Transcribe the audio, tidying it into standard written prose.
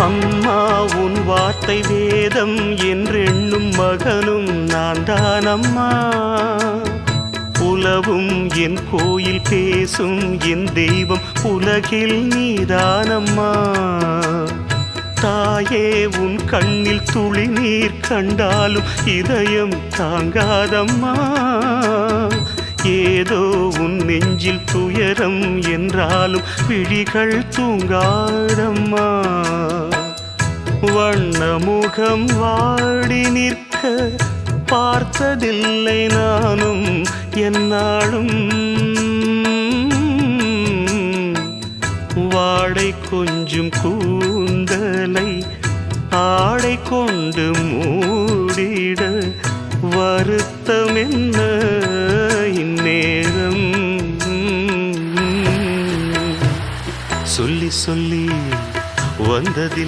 அம்மா உன் வார்த்தை வேதம் என்றெண்ணும் மகனும் நான் தானம்மா. உலவும் என் கோயில் பேசும் என் தெய்வம் உலகில் நீதானம்மா. தாயே உன் கண்ணில் துளி நீர் கண்டாலும் இதயம் தாங்காதம்மா. ஏதோ உன் நெஞ்சில் துயரம் என்றாலும் விழிகள் தூங்காதம்மா. வண்ணமுகம் வாடி நிற்க பார்த்ததில்லை நானும் என்னாலும். வாடை கொஞ்சம் கூந்தலை ஆடை கொண்டு மூடிட வருத்தம் என்ன இந்நேரம். சொல்லி சொல்லி வந்ததில்